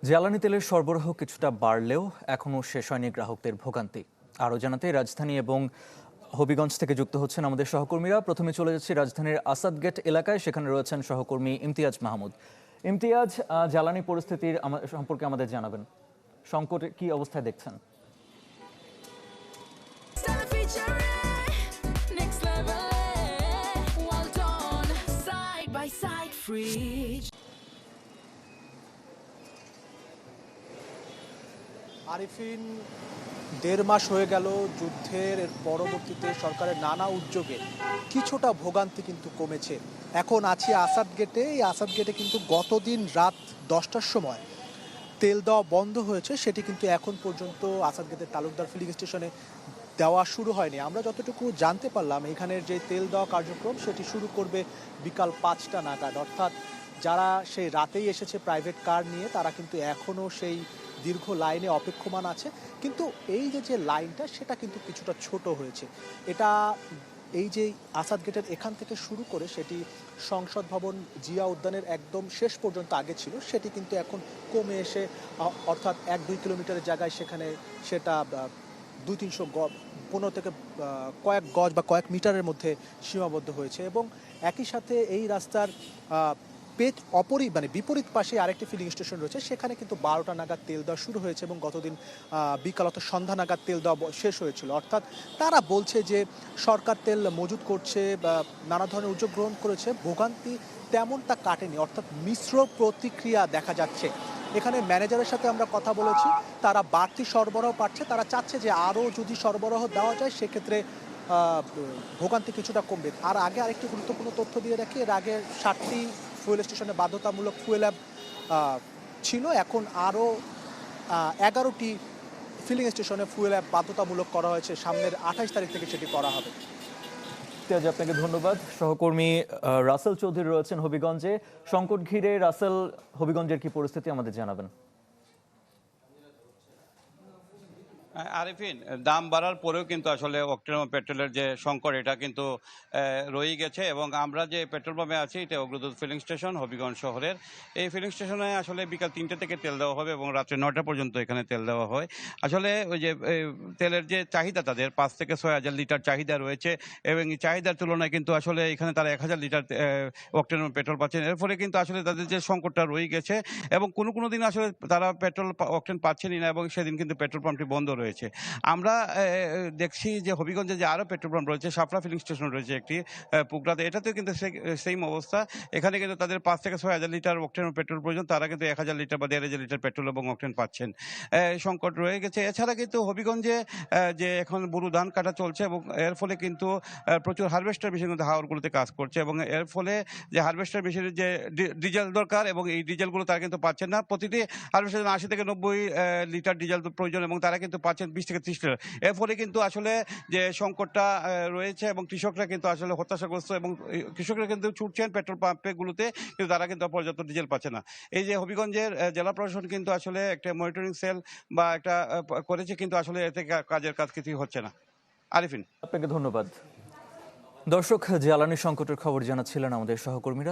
জ্বালানি তেলের সরবরাহ কিছুটা বাড়লেও এখনও শেষ হয়নি গ্রাহকদের ভোগান্তি। আরও জানাতে রাজধানী এবং হবিগঞ্জ থেকে যুক্ত হচ্ছেন আমাদের সহকর্মীরা। প্রথমে চলে যাচ্ছি রাজধানীর আসাদ গেট এলাকায়, সেখানে রয়েছেন সহকর্মী ইমতিয়াজ মাহমুদ। ইমতিয়াজ, জ্বালানি পরিস্থিতির সম্পর্কে আমাদের জানাবেন। সংকটের কি অবস্থায় দেখছেন? আরিফিন, ১.৫ মাস হয়ে গেল যুদ্ধের পরবর্তীতে সরকারের নানা উদ্যোগে কিছুটা ভোগান্তি কিন্তু কমেছে। এখন আছি আসাদ গেটে। এই আসাদ গেটে কিন্তু গতদিন রাত ১০টার সময় তেল দেওয়া বন্ধ হয়েছে, সেটি কিন্তু এখন পর্যন্ত আসাদ গেটের তালুকদার ফিলিং স্টেশনে দেওয়া শুরু হয়নি। আমরা যতটুকু জানতে পারলাম, এখানের যে তেল দেওয়া কার্যক্রম সেটি শুরু করবে বিকাল ৫টা নাগাদ। অর্থাৎ যারা সেই রাতেই এসেছে প্রাইভেট কার নিয়ে, তারা কিন্তু এখনও সেই দীর্ঘ লাইনে অপেক্ষমান আছে। কিন্তু এই যে লাইনটা, সেটা কিন্তু কিছুটা ছোট হয়েছে। এটা এই যে আসাদ গেটের এখান থেকে শুরু করে সেটি সংসদ ভবন জিয়া উদ্যানের একদম শেষ পর্যন্ত আগে ছিল, সেটি কিন্তু এখন কমে এসে অর্থাৎ ১-২ কিলোমিটারের জায়গায় সেখানে সেটা ২-৩০০ গজ, ১৫ থেকে কয়েক গজ বা কয়েক মিটারের মধ্যে সীমাবদ্ধ হয়েছে। এবং একই সাথে এই রাস্তার বিপরীত পাশে আরেকটি ফিলিং স্টেশন রয়েছে, সেখানে কিন্তু ১২টা নাগাদ তেল দেওয়া শুরু হয়েছে এবং গতদিন বিকাল অর্থাৎ সন্ধ্যা নাগাদ তেল দেওয়া শেষ হয়েছিল। অর্থাৎ তারা বলছে যে সরকার তেল মজুত করছে বা নানা ধরনের উদ্যোগ গ্রহণ করেছে, ভোগান্তি তেমনটা কাটেনি। অর্থাৎ মিশ্র প্রতিক্রিয়া দেখা যাচ্ছে। এখানে ম্যানেজারের সাথে আমরা কথা বলেছি, তারা বাড়তি সরবরাহ পাচ্ছে। তারা চাচ্ছে যে আরও যদি সরবরাহ দেওয়া যায়, সেক্ষেত্রে ভোগান্তি কিছুটা কমবে। আর আগে আরেকটি গুরুত্বপূর্ণ তথ্য দিয়ে রাখি, এর আগে 7টি ফুয়েল স্টেশনে বাধ্যতামূলক ফুয়েল অ্যাপ ছিল, এখন আরও 11টি ফিলিং স্টেশনে ফুয়েল অ্যাপ বাধ্যতামূলক করা হয়েছে। সামনের 28 তারিখ থেকে সেটি করা হবে। ইমতিয়াজ, আপনাকে ধন্যবাদ। সহকর্মী রাসেল চৌধুরী রয়েছেন হবিগঞ্জে। সংকট ঘিরে রাসেল, হবিগঞ্জের কি পরিস্থিতি আমাদের জানাবেন। আরিফিন, দাম বাড়ার পরেও কিন্তু আসলে অকটেন ও পেট্রোলের যে সংকট, এটা কিন্তু রয়ে গেছে। এবং আমরা যে পেট্রোল পাম্পে আছি, এটা অগ্রদূত ফিলিং স্টেশন হবিগঞ্জ শহরের। এই ফিলিং স্টেশনে আসলে বিকাল 3টে থেকে তেল দেওয়া হবে এবং রাত্রে 9টা পর্যন্ত এখানে তেল দেওয়া হয়। আসলে ওই যে তেলের যে চাহিদা, তাদের 5 থেকে 6,000 লিটার চাহিদা রয়েছে এবং এই চাহিদার তুলনায় কিন্তু আসলে এখানে তারা 1,000 লিটার অকটেন ও পেট্রোল পাচ্ছেন। এর ফলে কিন্তু আসলে তাদের যে সংকটটা রয়ে গেছে এবং কোনো দিন আসলে তারা পেট্রোল অকটেন পাচ্ছেনই না এবং সেদিন কিন্তু পেট্রোল পাম্পটি বন্ধ রয়েছে। আমরা দেখছি যে হবিগঞ্জে যে আরও পেট্রোল পাম্প রয়েছে, শাপলা ফিলিং স্টেশন রয়েছে একটি পুকরাতে, এটাতেও কিন্তু সেম অবস্থা। এখানে কিন্তু তাদের 5 থেকে 6,000 লিটার অকটেন পেট্রোল প্রয়োজন, তারা কিন্তু 1,000 লিটার বা 1,500 লিটার পেট্রোল এবং অকটেন পাচ্ছেন। সংকট রয়ে গেছে। এছাড়া কিন্তু হবিগঞ্জে যে এখন বুরু ধান কাটা চলছে এবং এর ফলে কিন্তু প্রচুর হারভেস্টার মেশিন কিন্তু হাওরগুলোতে কাজ করছে এবং এর ফলে যে হারভেস্টার মেশিনের যে ডিজেল দরকার এবং এই ডিজেলগুলো তারা কিন্তু পাচ্ছেন না। প্রতিটি হারভেস্টার 80 থেকে 90 লিটার ডিজেল প্রয়োজন এবং তারা কিন্তু পাচ্ছেন 20 থেকে 30 লিটার। এর ফলে কিন্তু আসলে যে সংকটটা রয়েছে এবং কৃষকরা কিন্তু আসলে হতাশাগ্রস্ত এবং কৃষকরা কিন্তু ছুটছেন পেট্রোল পাম্পগুলোতে, কিন্তু তারা কিন্তু পর্যাপ্ত ডিজেল পাচ্ছে না। এই যে হবিগঞ্জের জেলা প্রশাসন কিন্তু আসলে একটা মনিটরিং সেল বা একটা করেছে, কিন্তু আসলে এতে কাজের কাজ কিছুই হচ্ছে না। আরিফিন, আপনাকে ধন্যবাদ। দর্শক, জ্বালানি সংকটের খবর জানাচ্ছিলেন আমাদের সহকর্মীরা।